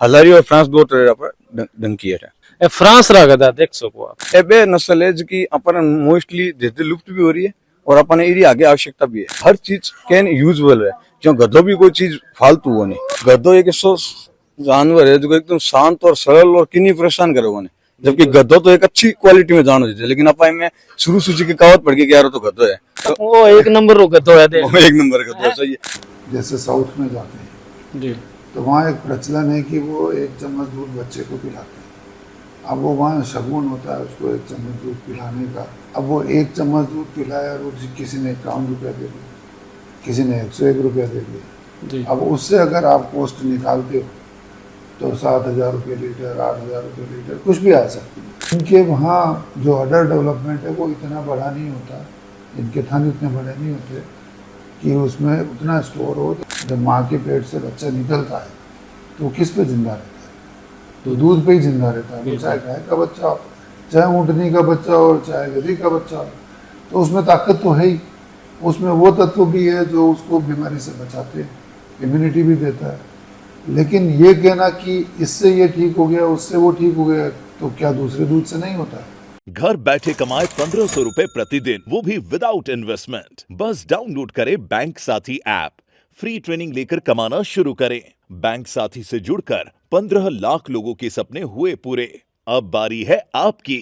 हलारी और फ्रांस दो तरह पर डंकी है। ए फ्रांस रा गधा देख सको आप। ए बे नस्ल है जिकी अपन मोस्टली जैसे लुप्त भी हो रही है और अपन इरी आगे आवश्यकता भी है। हर चीज कैन यूजफुल है, जो गधो भी कोई चीज फालतू हो नहीं। गधो एक ऐसा जानवर है जो एकदम शांत और सरल और किन्हीं परेशान करे वो नहीं, जबकि गधो तो एक अच्छी क्वालिटी में जानो देते, लेकिन अपन में शुरू सूची की कहावत पढ़ के क्या तो गधो है तो वो एक नंबर रो गधो है देख। वो एक नंबर गधो है। सही है। जैसे साउथ में जाते हैं जी तो वहाँ एक प्रचलन है कि वो एक चम्मच दूध बच्चे को पिलाते हैं। अब वो वहाँ शगुन होता है उसको एक चम्मच दूध पिलाने का। अब वो एक चम्मच दूध पिलाया और किसी ने 51 रुपया दे दिया, किसी ने 101 रुपया दे दिया। जी अब उससे अगर आप कॉस्ट निकालते हो तो 7,000 रुपये लीटर, 8,000 रुपये लीटर कुछ भी आ सकती है। इनके वहाँ जो अडर डेवलपमेंट है वो इतना बड़ा नहीं होता, इनके थन इतने बड़े नहीं होते कि उसमें उतना स्टोर हो। जब माँ के पेट से बच्चा निकलता है तो वो किस पे जिंदा रहता है? तो दूध पे ही जिंदा रहता है। वो चाहे गाय का बच्चा हो, चाहे ऊँटनी का बच्चा हो, चाहे गधी का बच्चा हो, तो उसमें ताकत तो है ही। उसमें वो तत्व भी है जो उसको बीमारी से बचाते हैं, इम्यूनिटी भी देता है। लेकिन ये कहना कि इससे ये ठीक हो गया, उससे वो ठीक हो गया, तो क्या दूसरे दूध से नहीं होता है? घर बैठे कमाए 1500 रुपए प्रतिदिन, वो भी विदाउट इन्वेस्टमेंट। बस डाउनलोड करें बैंक साथी ऐप, फ्री ट्रेनिंग लेकर कमाना शुरू करें। बैंक साथी से जुड़कर 15 लाख लोगों के सपने हुए पूरे। अब बारी है आपकी।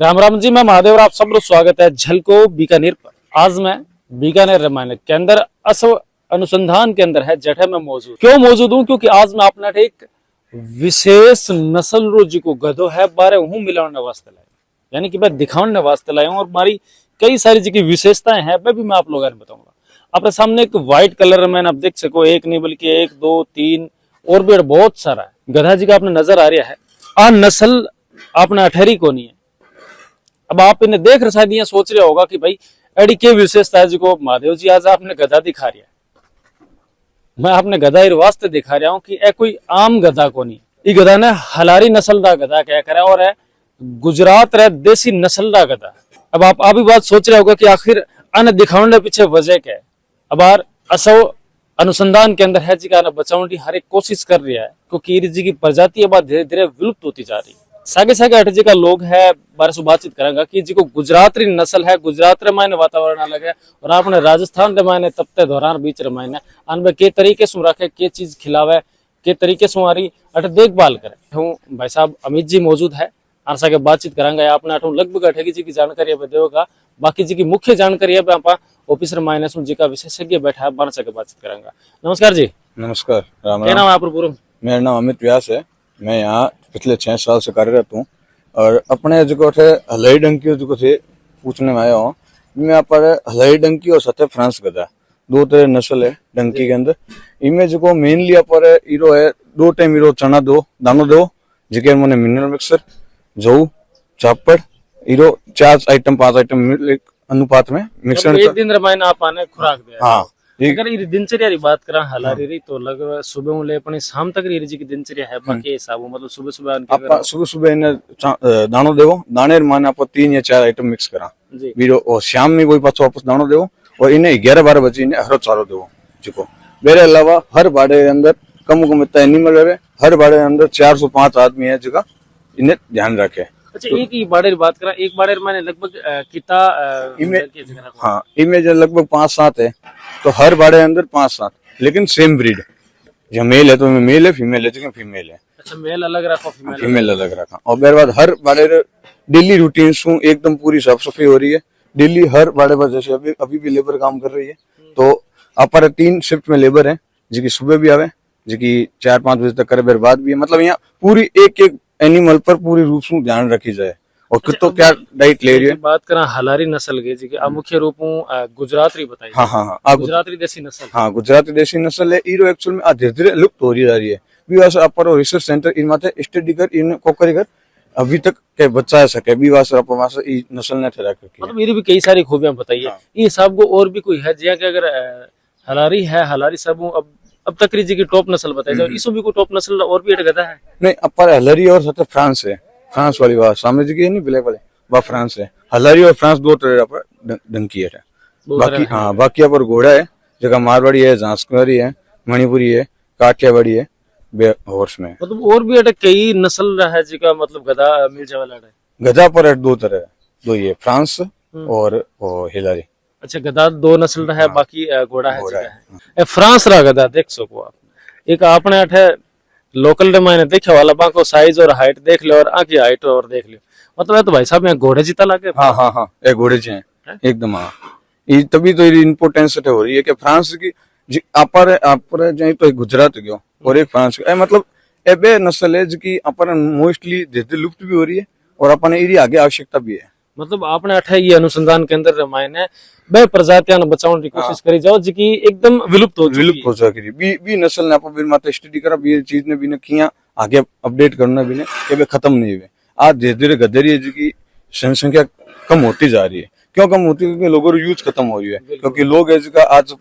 राम राम जी, मैं महादेव और आप सबका स्वागत है झलको बीकानेर पर। आज मैं बीकानेर रामायण केंद्र असव अनुसंधान के अंदर है जठे में मौजूद। क्यों मौजूद हूँ? क्योंकि आज मैं अपना एक विशेष नस्ल रो जी को गधो है बारे हूँ मिलाने वास्ते लाया, यानी कि मैं दिखाने वास्ते लाया हूँ। और हमारी कई सारी जी की विशेषताएं हैं, वह भी मैं आप लोगों को बताऊंगा। अपने सामने एक व्हाइट कलर में आप देख सको, एक नहीं बल्कि 1 2 3 और भी बहुत सारा है गधा जी का आपने नजर आ रहा है। आ नस्ल आपने अठहरी को नहीं है। अब आप इन्हें देख रहे शायद ये सोच रहे होगा कि भाई एडी के विशेषता है जिको महादेव जी आज आपने गधा दिखा रहा है। मैं आपने गधा इस वास्ते दिखा रहा हूँ कि ए कोई आम गधा को नहीं, ये गधा ने हलारी नस्ल का गधा कह करे और है गुजरात रे देसी नस्ल का गधा। अब आप भी बात सोच रहे होगा कि आखिर अन दिखाने पीछे वजह क्या है। अब यार असो अनुसंधान के अंदर है जी का बचाने की हर एक कोशिश कर रहा है, क्योंकि जी की प्रजाति अब धीरे धीरे विलुप्त होती जा रही है। सागे सागे अठ जी का लोग है बारे से बातचीत करेंगे कि जी को गुजरात री नस्ल है, गुजरात रे मायने वातावरण अलग है और आपने राजस्थान रे मायने तपते दौरान बीच रे मायने अन के तरीके से रखे, के चीज खिलावे, के तरीके से हमारी अठ देखभाल करे। हूँ भाई साहब अमित जी मौजूद है, आर के बातचीत करेंगे। आपने अठू लगभग अठेगी जी की जानकारी देगा, बाकी जी की मुख्य जानकारी आप ऑफिसर मायने जी का विशेषज्ञ बैठा है, बार के बातचीत करेंगे। नमस्कार जी। नमस्कार। राम क्या राम। नाम है आपका पूरा? मेरा नाम अमित व्यास है। मैं यहाँ पिछले 6 साल से कार्यरत हूँ और अपने जो थे हलाई डंकी जो थे पूछने में आया हूँ। मैं यहाँ पर हलाई डंकी और सत्य फ्रांस गधा दो तरह नस्ल है डंकी के अंदर। इनमें जो मेनली पर हीरो है 2 टाइम हीरो चना दो दानो दो जिके मैंने मिनरल मिक्सर जऊ चापड़ हीरो 4 आइटम 5 आइटम अनुपात में मिक्सर एक दिन रामायण आप आने खुराक दे। हाँ। अगर ये दिनचर्या की बात करा हलारी रही तो लगभग सुबह ले अपनी शाम तक री जी की दिनचर्या है बाकी हिसाब मतलब सुबह सुबह सुबह सुबह इन्हें दानो देवो, दाने माने आप 3 या 4 आइटम मिक्स करा वीरो और शाम में कोई पाछो वापस दानो देवो और इन्हें 11-12 बजे इन्हें हरो चारो देवो जिको। मेरे अलावा हर बाड़े के अंदर कम इतना एनिमल है, हर बाड़े के अंदर 4 से 5 आदमी है जिका इन्हें ध्यान रखे। अच्छा एक ही बाड़े की बात करा, एक बाड़े मैंने लगभग कितना हाँ इमेज लगभग 5-7 है, तो हर बाड़े अंदर 5-7 लेकिन सेम ब्रीड। जो मेल है तो मेल है, फीमेल है तो फीमेल है। अच्छा मेल अलग रखा, फीमेल अलग रखा। और मेरे बाद हर बाड़े डेली रूटीन सु एकदम पूरी साफ सफाई हो रही है डेली हर बाड़े पर। जैसे अभी भी लेबर काम कर रही है, तो आप 3 शिफ्ट में लेबर है जिकी सुबह भी आवे, जिकी 4-5 बजे तक करे, मेरे बाद भी है। मतलब यहाँ पूरी एक एनिमल पर पूरी रूप से ध्यान रखी जाए और तो क्या डाइट ले रही है। बात करा हलारी नस्ल के जी के मुख्य रूप गुजराती बताई। हाँ गुजराती देसी नस्ल। हाँ गुजराती देसी नस्ल है। हीरो एक्चुअल में धीरे धीरे लुप्त हो रही जा रही है। भी अपर रिसर्च सेंटर इन माथे स्टडी कर इन कोकरी कर अभी तक के बचा सके भी ई नस्ल ने ठहरा करके। मतलब मेरी भी कई सारी खूबियां बताइए। ये सब को और भी कोई है जिया के अगर हलारी है, हलारी सब अब तक जी की टॉप नस्ल बताई जाए, इसमें भी कोई टॉप नस्ल और भी गधा है? नहीं अपर हलरी और सत्य फ्रांस है। फ्रांस वाली बात सामने जी की नहीं ब्लैक वाले वह फ्रांस है। हलारी और फ्रांस 2 तरह पर डंकी है। बाकी हाँ बाकी यहाँ पर घोड़ा है जगह मारवाड़ी है, झांसवाड़ी है, मणिपुरी है, काठियावाड़ी है, हॉर्स में। मतलब और भी अटे कई नस्ल है जिका मतलब गधा मिल जावे लाड़े। गधा पर दो तरह है, दो ये फ्रांस और हिलारी। अच्छा गधा दो नस्ल है, बाकी घोड़ा है घोड़ा जिका है। ए फ्रांस रा गधा देख सको आप, एक आपने अठे लोकल रे मायने देखे वाला बाको साइज और हाइट देख लो और आंखी हाइट और देख लो, मतलब है तो भाई साहब यहाँ घोड़े जिता लागे। हाँ हाँ हाँ, ये घोड़े जी हैं एकदम। हाँ, ये तभी तो ये इम्पोर्टेंस हो रही है कि फ्रांस की अपर जाए तो एक गुजरात गयो और एक फ्रांस का, मतलब ए बे नस्ल है जिकी अपन मोस्टली धीरे लुप्त भी हो रही है और अपन इरी आगे आवश्यकता भी है। मतलब आपने अठे ये अनुसंधान केंद्र रे मायने बे प्रजातियां ने बचाने की कोशिश करी जाओ जिकी एकदम विलुप्त हो चुकी विलुप्त हो चुकी बी नस्ल ने अपन बिन माते स्टडी करा बी चीज ने भी ने किया आगे अपडेट करना भी ने के बे खत्म नहीं हुए। आज धीरे धीरे गधेरी है जिकी जनसंख्या कम होती जा रही है। क्यों कम होती है? क्योंकि लोगों की यूज खत्म हो रही है, क्योंकि लोग है जिका आज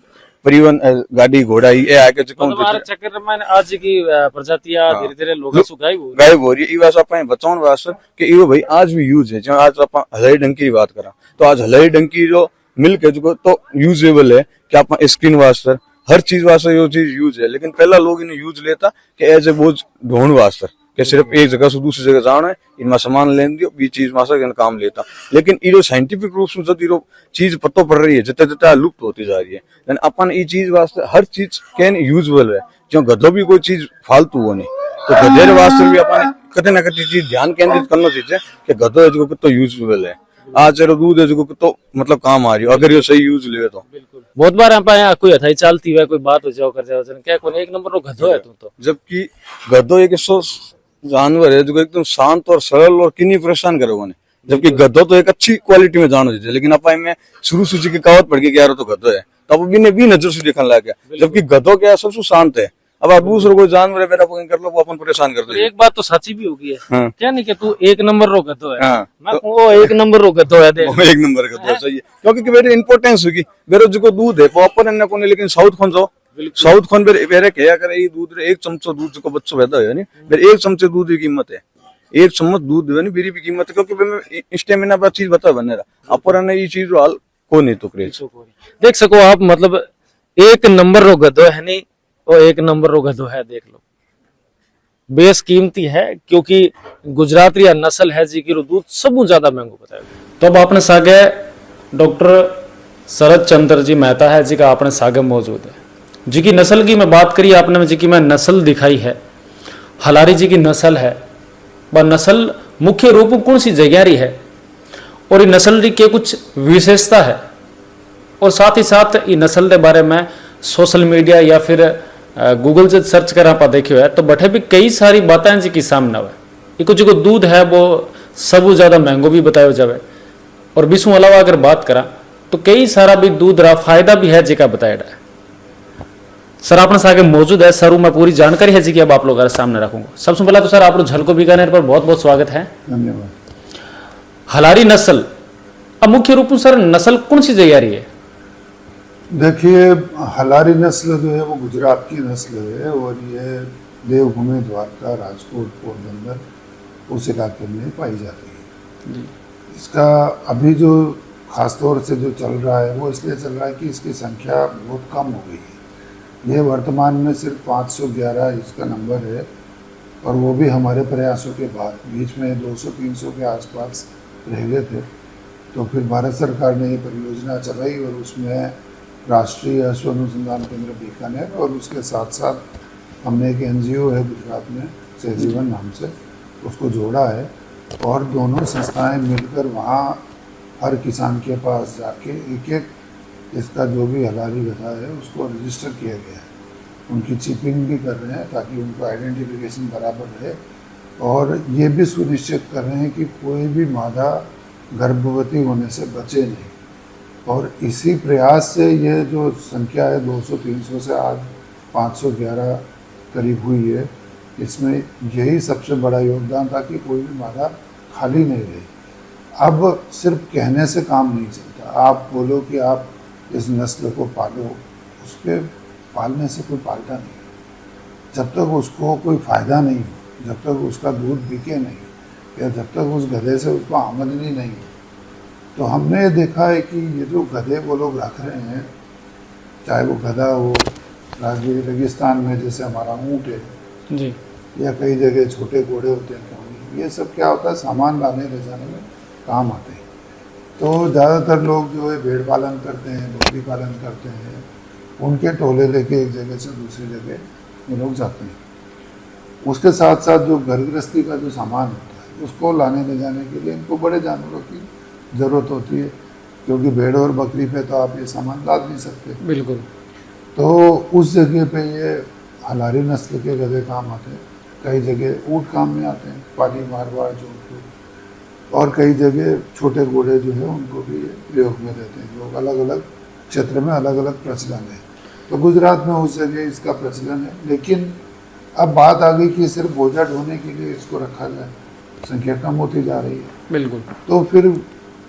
परिवहन गाड़ी घोड़ा ये आके मतलब चक्कर में आज की प्रजातियां धीरे धीरे लोगों से गायब हो रही है। ई वास अपन बचाउन वास्ते कि इहो भाई आज भी यूज है। जो आज अपन हलाई डंकी की बात करा तो आज हलाई डंकी जो मिल्क है जो तो यूजेबल है कि अपन स्किन वास्ते हर चीज वास्ते यो चीज यूज है। लेकिन पहला लोग इन्हें यूज लेता कि एज ए बोझ ढूंढ वास्ते कि सिर्फ एक जगह से दूसरी जगह जाना है, इनमें सामान लेन दियो बी चीज मासा काम लेता। लेकिन ये साइंटिफिक रूप से जब ये चीज पतो पड़ रही है जितना जितना लुप्त होती जा रही है, लेकिन अपन ये चीज वास्ते हर चीज कैन यूजबल है। क्यों गधो भी कोई चीज फालतू हो नहीं, तो गधे वास्ते भी अपन कते ना कते चीज ध्यान केंद्रित करना चाहिए कि गधो है जो कितो यूजबल है। आज चलो दूध है जो कितो मतलब काम आ रही है अगर ये सही यूज ले तो। बहुत बार यहाँ कोई हथाई चलती है, कोई बात हो जाओ कर जाओ क्या कोई एक नंबर गधो है तू तो। जबकि गधो एक ऐसा जानवर है जो एकदम शांत और सरल और किन्हीं परेशान करोगे नहीं। जबकि गधो तो एक अच्छी क्वालिटी में जानो चाहिए, लेकिन अपन में शुरू सूची की कहावत पड़ गई कि यार तो गधो है, तो अब भी नजर से देखने लग गया। जबकि गधो क्या है सबसे शांत है। अब आप दूसरे कोई जानवर है मेरा कर लो वो अपन परेशान कर दो। एक बात तो सच्ची भी होगी है। हाँ। क्या नहीं कि तू एक नंबर रो गधो है। हाँ। मैं वो एक नंबर रो गधो है देख। एक नंबर गधो है, सही है। क्योंकि मेरी इंपोर्टेंस होगी मेरे जो दूध है वो अपन को नहीं, लेकिन साउथ खोन जाओ साउथ खोन मेरे क्या करे ये दूध एक चमचो दूध जो बच्चों पैदा है मेरे एक चमचे दूध की कीमत है, एक चम्मच दूध है मेरी भी कीमत है। क्योंकि स्टेमिना पर चीज बता बने रहा अपन ये चीज हाल को नहीं तो क्रेज देख सको आप, मतलब एक नंबर रो गधो है नहीं वो एक नंबर रो गधो है देख लो। बेस कीमती है क्योंकि गुजरात या नस्ल है जी की दूध सब ज्यादा महंगो बताया। तो अब आपने सागे डॉक्टर शरद चंद्र जी मेहता है जी का आपने सागे मौजूद है। जी की नस्ल की मैं बात करी आपने, जी की मैं नस्ल दिखाई है हलारी जी की नस्ल है। वह नस्ल मुख्य रूप में कौन सी जगह रही है और ये नस्ल की कुछ विशेषता है, और साथ ही साथ ये नस्ल के बारे में सोशल मीडिया या फिर गूगल से सर्च कर आप देखे है तो बठे भी कई सारी बातें जी की सामने हुए। ये कुछ जो दूध है वो सब ज्यादा महंगो भी बताया जावे, और बिसु अलावा अगर बात करा तो कई सारा भी दूध रहा फायदा भी है जी का बताया है। सर अपने साथ मौजूद है, सर मैं पूरी जानकारी है जी की अब आप लोगों के सामने रखूंगा। सबसे पहला तो सर आप लोग झलको बीकानेर पर बहुत बहुत स्वागत है। धन्यवाद। हलारी नस्ल अब मुख्य रूप में सर नस्ल कौन सी जगह रही है? देखिए हलारी नस्ल जो है वो गुजरात की नस्ल है और ये देवभूमि द्वारका राजकोट पोरबंदर उस इलाके में पाई जाती है। इसका अभी जो खासतौर से जो चल रहा है वो इसलिए चल रहा है कि इसकी संख्या बहुत कम हो गई है। ये वर्तमान में सिर्फ 511 इसका नंबर है और वो भी हमारे प्रयासों के बाद। बीच में 200-300 के आसपास रह गए थे, तो फिर भारत सरकार ने ये परियोजना चलाई और उसमें राष्ट्रीय अश्व अनुसंधान केंद्र बीकानेर और उसके साथ साथ हमने एक NGO है गुजरात में सहजीवन नाम से उसको जोड़ा है, और दोनों संस्थाएं मिलकर वहाँ हर किसान के पास जाके एक एक इसका जो भी हलारी गधा है उसको रजिस्टर किया गया है। उनकी चिपिंग भी कर रहे हैं ताकि उनको आइडेंटिफिकेशन बराबर रहे, और ये भी सुनिश्चित कर रहे हैं कि कोई भी मादा गर्भवती होने से बचे नहीं। और इसी प्रयास से ये जो संख्या है 200-300 से आज 511 करीब हुई है, इसमें यही सबसे बड़ा योगदान था कि कोई भी मादा खाली नहीं रही। अब सिर्फ कहने से काम नहीं चलता। आप बोलो कि आप इस नस्ल को पालो, उसके पालने से कोई पालता नहीं। जब तक उसको कोई फ़ायदा नहीं हो, जब तक उसका दूध बिके नहीं, या जब तक उस गधे से उसको आमदनी नहीं हो। तो हमने ये देखा है कि ये जो गधे वो लोग रख रहे हैं चाहे वो गधा हो, राजगीर रेगिस्तान में जैसे हमारा ऊँट है, जी या कई जगह छोटे घोड़े होते हैं पौनी, ये सब क्या होता है सामान लाने ले जाने में काम आते हैं। तो ज़्यादातर लोग जो है भेड़ पालन करते हैं, बकरी पालन करते हैं, उनके टोले लेके एक जगह से दूसरी जगह ये लोग जाते हैं। उसके साथ साथ जो घर गृहस्थी का जो सामान होता है उसको लाने ले जाने के लिए इनको बड़े जानवरों की ज़रूरत होती है, क्योंकि भेड़ और बकरी पे तो आप ये सामान लाद नहीं सकते। बिल्कुल। तो उस जगह पे ये हलारी नस्ल के गधे काम आते हैं, कई जगह ऊँट काम में आते हैं, पाली, मारवाड़, जोधपुर, और कई जगह छोटे घोड़े जो है उनको भी प्रयोग में लेते हैं। लोग अलग अलग क्षेत्र में अलग अलग प्रचलन है। तो गुजरात में उस जगह इसका प्रचलन है, लेकिन अब बात आ गई कि सिर्फ बोझा ढोने के लिए इसको रखा जाए, संख्या कम होती जा रही है। बिल्कुल। तो फिर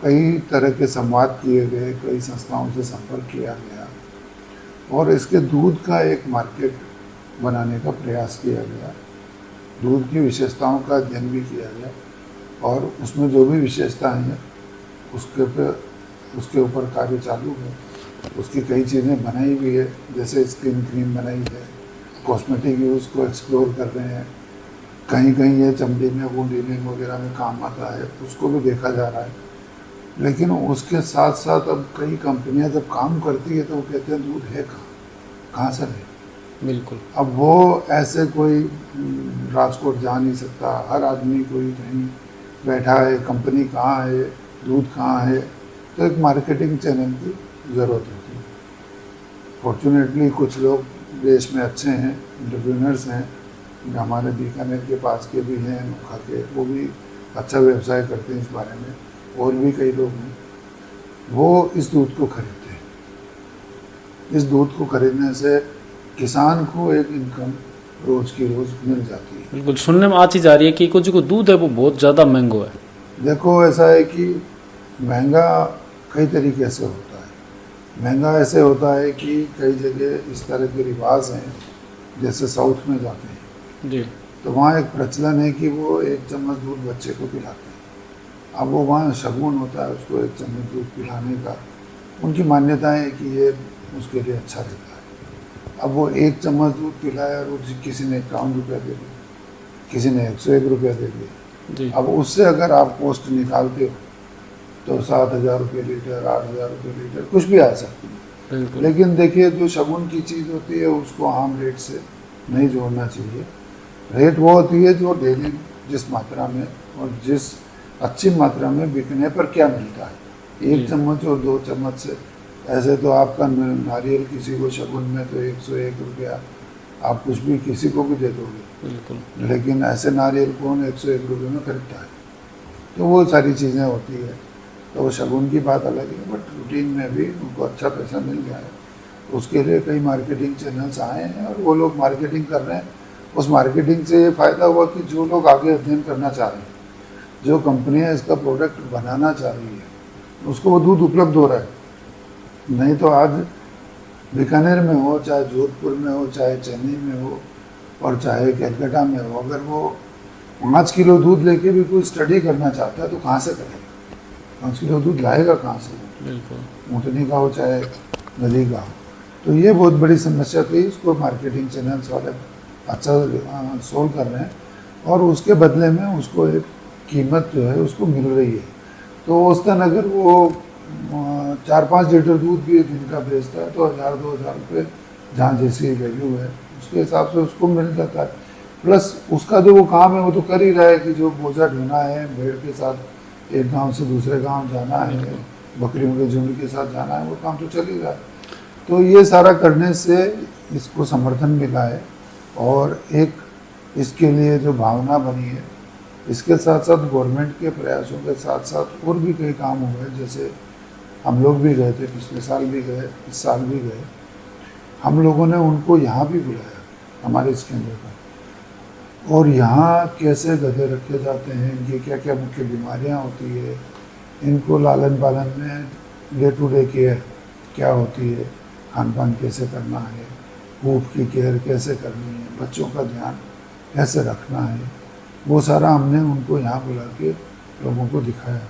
कई तरह के संवाद किए गए, कई संस्थाओं से संपर्क किया गया और इसके दूध का एक मार्केट बनाने का प्रयास किया गया। दूध की विशेषताओं का अध्ययन भी किया गया और उसमें जो भी विशेषताएं हैं उसके ऊपर कार्य चालू है। उसकी कई चीज़ें बनाई भी है, जैसे स्किन क्रीम बनाई है, कॉस्मेटिक यूज़ को एक्सप्लोर कर रहे हैं। कहीं कहीं ये चमड़ी में वुंड हीलिंग वगैरह में काम आता है, उसको भी देखा जा रहा है। लेकिन उसके साथ साथ अब कई कंपनियां जब काम करती है तो वो कहते हैं दूध है कहाँ से है। बिल्कुल। अब वो ऐसे कोई राजकोट जा नहीं सकता, हर आदमी कोई कहीं बैठा है, कंपनी कहाँ है, दूध कहाँ है, तो एक मार्केटिंग चैनल की ज़रूरत होती है। फॉर्चुनेटली कुछ लोग देश में अच्छे हैं, एंटरप्रेन्योर्स हैं, हमारे बीकानेर के पास के भी हैं, नोखा के, वो भी अच्छा व्यवसाय करते हैं इस बारे में, और भी कई लोग हैं, वो इस दूध को खरीदते हैं। इस दूध को खरीदने से किसान को एक इनकम रोज की रोज मिल जाती है। बिल्कुल। सुनने में आज ही जा रही है कि कुछ जो दूध है वो बहुत ज़्यादा महंगा है। देखो ऐसा है कि महंगा कई तरीके से होता है। महंगा ऐसे होता है कि कई जगह इस तरह के रिवाज हैं, जैसे साउथ में जाते हैं जी। तो वहाँ एक प्रचलन है कि वो एक चम्मच दूध बच्चे को पिलाते हैं। अब वो वहाँ शगुन होता है उसको एक चम्मच दूध पिलाने का, उनकी मान्यता है कि ये उसके लिए अच्छा रहता है। अब वो एक चम्मच दूध पिलाया और किसी ने 51 रुपया दे दिया, किसी ने 101 रुपया दे दिया। जी। अब उससे अगर आप कॉस्ट निकालते हो तो 7,000 रुपये लीटर, 8,000 रुपये लीटर, कुछ भी आ सकती है। बिल्कुल। लेकिन देखिए जो शगुन की चीज़ होती है उसको आम रेट से नहीं जोड़ना चाहिए। रेट वो होती है जो डेली जिस मात्रा में और जिस अच्छी मात्रा में बिकने पर क्या मिलता है। एक चम्मच और 2 चम्मच से ऐसे तो आपका नारियल किसी को शगुन में तो 101 रुपया आप कुछ भी किसी को भी दे दोगे, बिल्कुल। लेकिन ऐसे नारियल कौन 101 रुपये में खरीदता है। तो वो सारी चीज़ें होती है, तो वो शगुन की बात अलग है, बट रूटीन में भी उनको अच्छा पैसा मिल गया है। उसके लिए कई मार्केटिंग चैनल्स आए हैं और वो लोग मार्केटिंग कर रहे हैं। उस मार्केटिंग से ये फ़ायदा हुआ कि जो लोग आगे अध्ययन करना चाह रहे हैं, जो कंपनियां इसका प्रोडक्ट बनाना चाह रही है, उसको वो दूध उपलब्ध हो रहा है। नहीं तो आज बीकानेर में हो, चाहे जोधपुर में हो, चाहे चेन्नई में हो और चाहे कलकत्ता में हो, अगर वो 5 किलो दूध लेके भी कोई स्टडी करना चाहता है तो कहाँ से करेगा? 5 किलो दूध लाएगा कहाँ से? बिल्कुल। ऊँटनी का हो चाहे नदी का हो। तो ये बहुत बड़ी समस्या थी, इसको मार्केटिंग चैनल्स वाले अच्छा सोल्व कर रहे हैं और उसके बदले में उसको एक कीमत जो है उसको मिल रही है। तो औसतन अगर वो 4-5 लीटर दूध भी दिन का बेचता है तो 1,000-2,000 रुपये जहाँ जैसी वैल्यू है उसके हिसाब से उसको मिल जाता है। प्लस उसका जो वो काम है वो तो कर ही रहा है कि जो बोझा ढोना है, भेड़ के साथ एक गांव से दूसरे गांव जाना है, बकरियों के झुंड के साथ जाना है, वो काम तो चल ही रहा है। तो ये सारा करने से इसको समर्थन मिला है और एक इसके लिए जो भावना बनी है, इसके साथ साथ गवर्नमेंट के प्रयासों के साथ साथ और भी कई काम हुए। जैसे हम लोग भी गए थे, पिछले साल भी गए, इस साल भी गए, हम लोगों ने उनको यहाँ भी बुलाया हमारे इस केंद्र पर, और यहाँ कैसे गधे रखे जाते हैं, इनकी क्या क्या मुख्य बीमारियाँ होती है, इनको लालन पालन में डे टू डे केयर क्या होती है, खान पान कैसे करना है, हूफ की केयर कैसे करनी है, बच्चों का ध्यान कैसे रखना है, वो सारा हमने उनको यहाँ बुला के लोगों को दिखाया।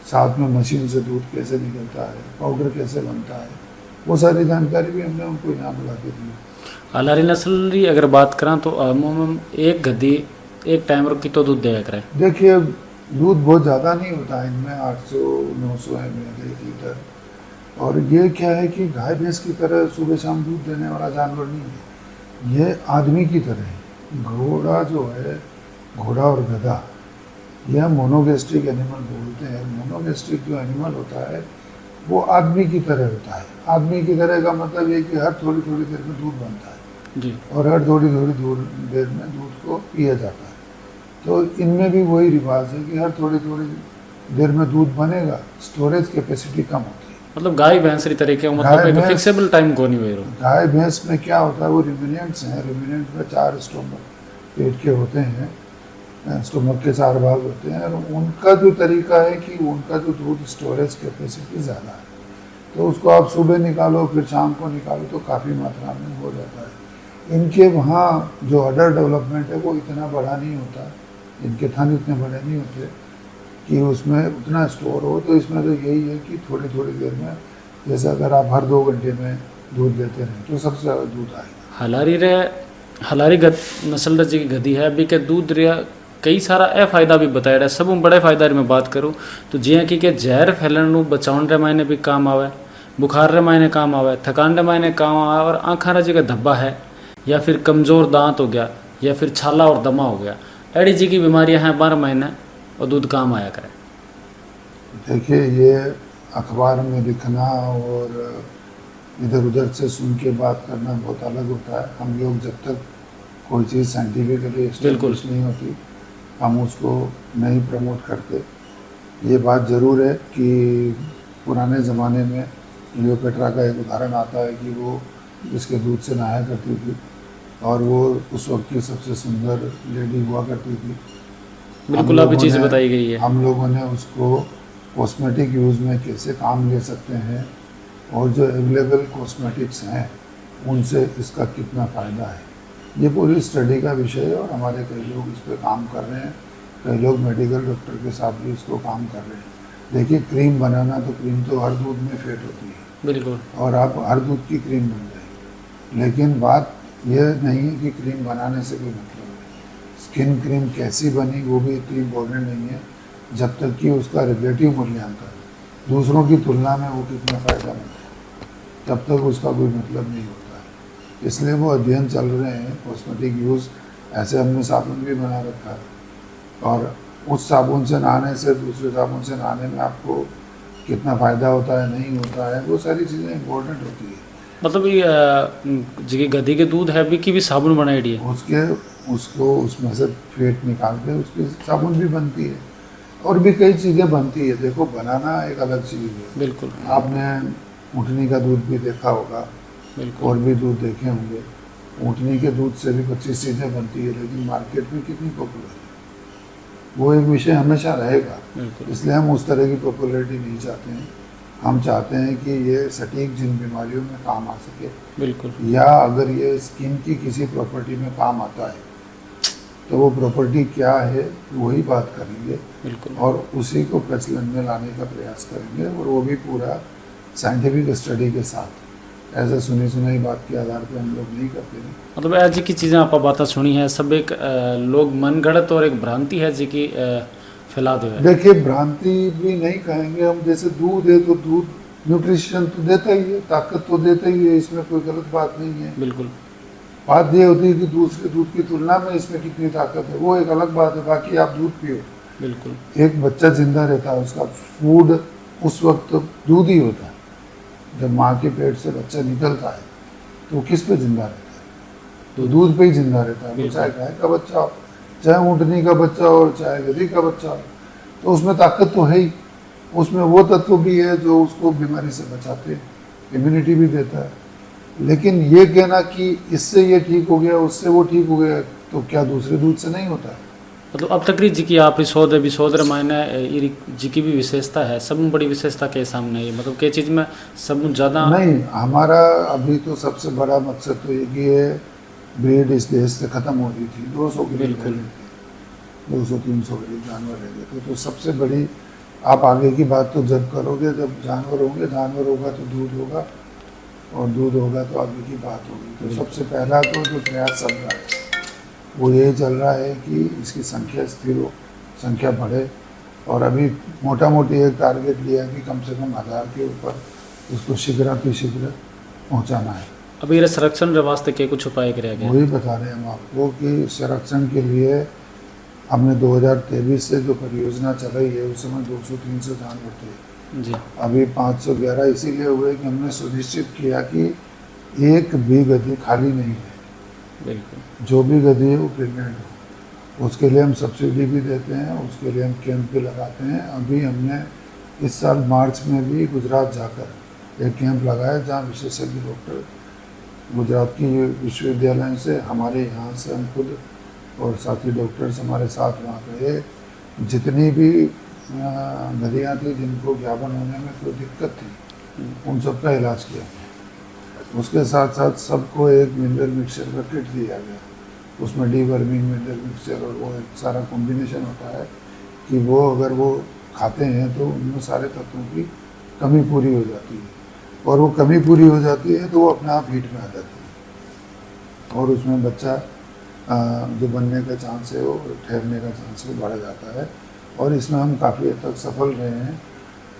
साथ में मशीन से दूध कैसे निकलता है, पाउडर कैसे बनता है, वो सारी जानकारी भी हमने उनको यहाँ बुला के दी। हलारी नस्ल की अगर बात करें तो अमूमन एक गद्दी एक टाइम की तो दूध देगा करे। देखिए दूध बहुत ज़्यादा नहीं होता है इनमें, 800-900 ml 1 लीटर। और ये क्या है कि गाय भैंस की तरह सुबह शाम दूध देने वाला जानवर नहीं है, ये आदमी की तरह है। घोड़ा जो है, घोड़ा और गधा, यह मोनोगेस्ट्रिक एनिमल बोलते हैं। मोनोगेस्ट्रिक जो एनिमल होता है वो आदमी की तरह होता है। आदमी की तरह का मतलब ये कि हर थोड़ी थोड़ी देर में दूध बनता है जी। और हर थोड़ी थोड़ी देर में दूध को पिया जाता है। तो इनमें भी वही रिवाज है कि हर थोड़ी थोड़ी देर में दूध बनेगा, स्टोरेज कैपेसिटी कम होती है। मतलब गाय भैंस री तरीके मतलब एक फिक्सेबल टाइम को नहीं हुए। गाय भैंस में क्या होता है, वो रिमिनेंट्स हैं। रिमिनेंट में 4 स्टोमक पेट के होते हैं, स्टोमक के 4 भाग होते हैं। और उनका जो तरीका है कि उनका जो दूध स्टोरेज कैपेसिटी ज़्यादा है, तो उसको आप सुबह निकालो फिर शाम को निकालो तो काफ़ी मात्रा में हो जाता है। इनके वहाँ जो अडर डेवलपमेंट है वो इतना बड़ा नहीं होता, इनके थन इतने बड़े नहीं होते कि उसमें उतना स्टोर हो। तो इसमें तो यही है कि थोड़ी थोड़ी देर में, जैसे अगर आप हर 2 घंटे में दूध लेते रहें तो सबसे ज़्यादा दूध आएगा। हलारी नस्ल जी की गद्दी है अभी के दूध रे कई सारा ए फायदा भी बताया है। सब बड़े फायदा री मैं बात करूँ तो जिया कि जहर फैलन नू बचाउन रे मायने भी काम आवे, बुखार रे मायने काम आवे, थकान रे मायने काम आवे, और आँखा रा जी धब्बा है या फिर कमज़ोर दांत हो गया या फिर छाला और दमा हो गया, एड़ी जी की बीमारियां हैं 12 महीने और दूध काम आया करे। देखिए ये अखबार में लिखना और इधर उधर से सुन के बात करना बहुत अलग होता है। हम लोग जब तक कोई चीज़ साइंटिफिकली एस्टेब्लिश नहीं होती हम उसको नहीं प्रमोट करते। ये बात ज़रूर है कि पुराने ज़माने में क्लियोपेट्रा का एक उदाहरण आता है कि वो जिसके दूध से नहाया करती थी और वो उस वक्त की सबसे सुंदर लेडी हुआ करती थी। बिल्कुल अभी चीज़ बताई गई है। हम लोगों ने उसको कॉस्मेटिक यूज़ में कैसे काम ले सकते हैं और जो अवेलेबल कॉस्मेटिक्स हैं उनसे इसका कितना फ़ायदा है, ये पूरी स्टडी का विषय है। और हमारे कई लोग इस पर काम कर रहे हैं, कई लोग मेडिकल डॉक्टर के साथ भी इसको काम कर रहे हैं। देखिए क्रीम बनाना, तो क्रीम तो हर दूध में फेट होती है, बिल्कुल, और आप हर दूध की क्रीम बन जाएगी। लेकिन बात यह नहीं है कि क्रीम बनाने से कोई मतलब है। स्किन क्रीम कैसी बनी वो भी इतनी इम्पोर्टेंट नहीं है जब तक कि उसका रिलेटिव मूल्यांकन दूसरों की तुलना में वो कितना फ़ायदेमंद है, तब तक उसका कोई मतलब नहीं होता है। इसलिए वो अध्ययन चल रहे हैं कॉस्मेटिक यूज़। ऐसे हमने साबुन भी बना रखा है और उस साबुन से नहाने से दूसरे साबुन से नहाने में आपको कितना फ़ायदा होता है नहीं होता है, वो सारी चीज़ें इम्पोर्टेंट होती है। मतलब ये जी गधी के दूध है भी की भी साबुन बनाई है उसको उसमें से फेट निकाल के उसकी साबुन भी बनती है और भी कई चीज़ें बनती है। देखो बनाना एक अलग चीज़ है। बिल्कुल, आपने ऊँटनी का दूध भी देखा होगा, बिल्कुल, और भी दूध देखे होंगे। ऊँटनी के दूध से भी 25 चीज़ें बनती है, लेकिन मार्केट में कितनी पॉपुलर है वो एक विषय हमेशा रहेगा। इसलिए हम उस तरह की पॉपुलैरिटी नहीं चाहते हैं। हम चाहते हैं कि ये सटीक जिन बीमारियों में काम आ सके, बिल्कुल, या अगर ये स्किन की किसी प्रॉपर्टी में काम आता है तो वो प्रॉपर्टी क्या है वही बात करेंगे, बिल्कुल, और उसी को प्रचलन में लाने का प्रयास करेंगे, और वो भी पूरा साइंटिफिक स्टडी के साथ। ऐसा सुनी सुनाई बात के आधार पर हम लोग नहीं करते हैं। मतलब आज जी की चीज़ें आप बातें सुनी है सब एक लोग मन गढ़त और एक भ्रांति है जी की फैला दो है। देखिए भ्रांति भी नहीं कहेंगे हम। जैसे दूध है तो दूध न्यूट्रिशन तो देता ही है, ताकत तो देता ही है, इसमें कोई गलत बात नहीं है। बिल्कुल, बात ये होती है कि दूसरे दूध की तुलना में इसमें कितनी ताकत है, वो एक अलग बात है। बाकी आप दूध पियो। बिल्कुल, एक बच्चा जिंदा रहता है, उसका फूड उस वक्त दूध ही होता है। जब माँ के पेट से बच्चा निकलता है तो वो किस पे जिंदा रहता है, तो दूध पे ही जिंदा रहता है। वो चाहे गाय का बच्चा हो, चाहे ऊँटनी का बच्चा हो, चाहे गधी का बच्चा हो, तो उसमें ताकत तो है ही। उसमें वो तत्व भी है जो उसको बीमारी से बचाते हैं, इम्यूनिटी भी देता है। लेकिन ये कहना कि इससे ये ठीक हो गया उससे वो ठीक हो गया, तो क्या दूसरे दूध से नहीं होता है? मतलब अब तक जी की आप शोध मायने जी की भी विशेषता है, सब बड़ी विशेषता के सामने है। मतलब क्या चीज़ में सब ज़्यादा नहीं, हमारा अभी तो सबसे बड़ा मकसद तो ये ब्रीड इस देश से ख़त्म हो रही थी। 200 बिल्कुल, 200-300 करीब जानवर रह गए थे। तो सबसे बड़ी आप आगे की बात तो जब करोगे जब जानवर होंगे, जानवर होगा तो दूध होगा, और दूध होगा तो आगे की बात होगी। तो सबसे पहला तो जो प्रयास चल रहा है वो ये चल रहा है कि इसकी संख्या स्थिर हो, संख्या बढ़े। और अभी मोटा मोटी एक टारगेट लिया है कि कम से कम 1000 के ऊपर उसको शीघ्र पहुंचाना है। अभी ये संरक्षण के वास्ते के कुछ उपाय किया गया? वही बता रहे हैं हम आपको कि संरक्षण के लिए हमने 2023 से जो परियोजना चलाई है उस समय 200-300 जानवर थे। जी। अभी 511 इसीलिए हुए कि हमने सुनिश्चित किया कि एक भी गधी खाली नहीं है, बिल्कुल। जो भी गधी है वो प्रेग्नेंट हो। उसके लिए हम सब्सिडी भी देते हैं, उसके लिए हम कैंप भी लगाते हैं। अभी हमने इस साल मार्च में भी गुजरात जाकर एक कैंप लगाया जहाँ विशेषज्ञ डॉक्टर गुजरात की विश्वविद्यालय से, हमारे यहाँ से हम खुद और साथी डॉक्टर्स हमारे साथ वहाँ गए। जितनी भी गधियाँ थी जिनको ज्ञापन होने में कोई दिक्कत थी उन सबका इलाज किया गया। उसके साथ साथ सबको एक मिनरल मिक्सचर का किट दिया गया, उसमें डीवर्मिंग, मिनरल मिक्सचर और वो एक सारा कॉम्बिनेशन होता है कि वो अगर वो खाते हैं तो उनमें सारे तत्वों की कमी पूरी हो जाती है। और वो कमी पूरी हो जाती है तो वो अपने आप हीट में आ जाती है और उसमें बच्चा जो बनने का चांस है वो ठहरने का चांस वो बढ़ जाता है। और इसमें हम काफ़ी हद तक सफल रहे हैं।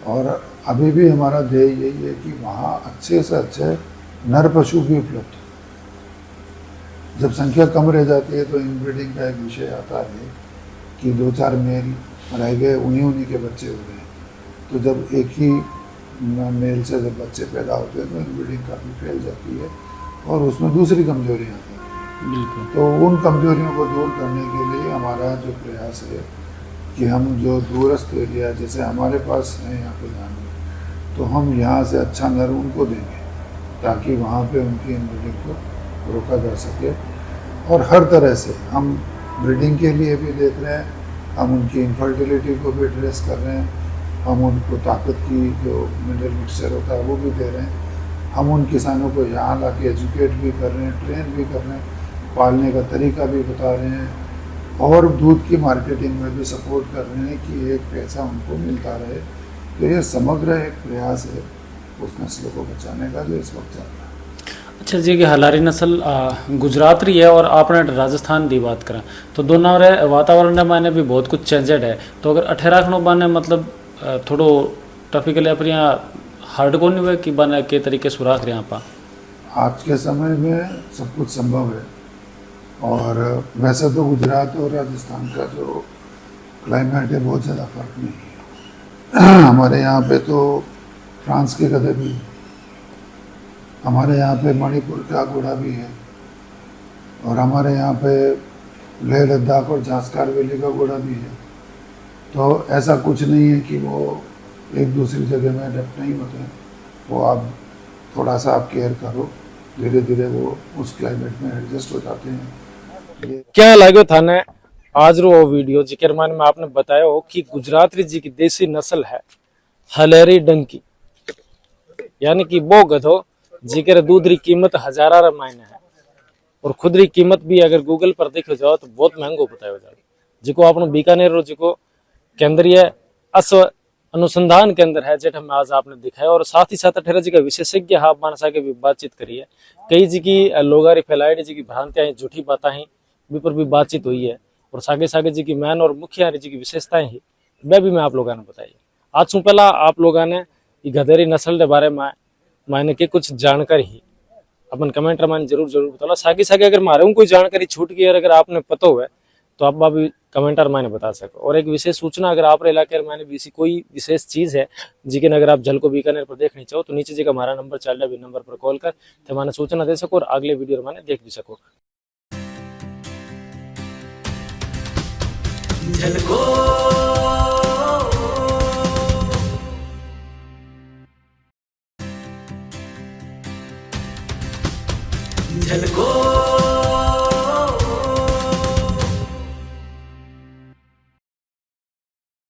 और अभी भी हमारा ध्येय यही है कि वहाँ अच्छे से अच्छे नर पशु भी उपलब्ध हो। जब संख्या कम रह जाती है तो इनब्रीडिंग का एक विषय आता है कि 2-4 मेल रह गए, उन्हीं के बच्चे हो गए। तो जब एक ही मेल से जब बच्चे पैदा होते हैं तो इनब्रीडिंग काफ़ी फैल जाती है और उसमें दूसरी कमजोरियाँ आती हैं। बिल्कुल। तो उन कमजोरियों को दूर करने के लिए हमारा जो प्रयास है कि हम जो दूरस्थ एरिया जैसे हमारे पास है यहाँ पे जानवर, तो हम यहाँ से अच्छा नर उनको देंगे ताकि वहाँ पे उनकी इनब्रीडिंग को रोका जा सके। और हर तरह से हम ब्रीडिंग के लिए भी देख रहे हैं, हम उनकी इनफर्टिलिटी को भी एड्रेस कर रहे हैं, हम उनको ताकत की जो मिनरल मिक्सचर होता है वो भी दे रहे हैं। हम उन किसानों को यहाँ ला के एजुकेट भी कर रहे हैं, ट्रेन भी कर रहे हैं, पालने का तरीका भी बता रहे हैं और दूध की मार्केटिंग में भी सपोर्ट कर रहे हैं कि एक पैसा उनको मिलता रहे। तो ये समग्र एक प्रयास है उस नस्ल को बचाने का जो इस वक्त चल रहा है। अच्छा जी, कि हलारी नस्ल गुजरात री है और आपने राजस्थान की बात करा तो दोनों रे वातावरण में भी बहुत कुछ चेंजेड है। तो अगर 18 रखना बने मतलब थोड़ो टॉपिकली अपने यहाँ हार्ड को नहीं हुआ कि बने के तरीके सुराख रहे यहाँ आज के समय में सब कुछ संभव है। और वैसे तो गुजरात और राजस्थान का जो क्लाइमेट है बहुत ज़्यादा फर्क नहीं है। हमारे यहाँ पे तो फ्रांस के गधे भी हैं, हमारे यहाँ पे मणिपुर का घोड़ा भी है और हमारे यहाँ पे लेह लद्दाख और जास्कार वैली का घोड़ा भी है। तो ऐसा कुछ नहीं है कि वो एक दूसरी जगह में अडेप्ट नहीं होते हैं। वो आप थोड़ा सा आप केयर करो, धीरे धीरे वो उस क्लाइमेट में एडजस्ट हो जाते हैं। ये क्या लगे थाने आज रो वीडियो जिक्र मान में आपने बताया हो कि गुजरात जी की देसी नस्ल है हलेरी डंकी, यानी कि वो गधो जिक्र दूध री कीमत 1000 मायने है और खुद री कीमत भी अगर गूगल पर देखो जाओ तो बहुत महंगो बताया जाए। जिको आपनो बीकानेर रो जिको केंद्रीय अश्व अनुसंधान केंद्र है जेठ में आज आपने दिखाया और साथ ही साथ अठेरा जी का विशेषज्ञ हाँ मानसा के भी बातचीत करी है। कई जी की लोगारी फैलाइडी जी की भ्रांतियां झूठी बातें ही भी पर भी बातचीत हुई है और सागे सागे जी की मैन और मुखिया जी की विशेषताएं ही वह भी मैं आप लोगों ने बताई। आज सु पहला आप लोगों ने गधेरी नस्ल के बारे में मैंने के कुछ जानकारी ही अपन कमेंट में जरूर बताओ। सागे सागे अगर मारे कोई जानकारी छूट गई और अगर आपने पता हुआ तो आप भी कमेंटर मैंने बता सको। और एक विशेष सूचना अगर आप इलाके में भी कोई विशेष चीज है जिके अगर आप झलको बीकानेर पर देखनी चाहो तो नीचे जी का हमारा नंबर चल रहा है, नंबर पर कॉल कर तो मैंने सूचना दे सको और अगले वीडियो मैंने देख भी सको। झलको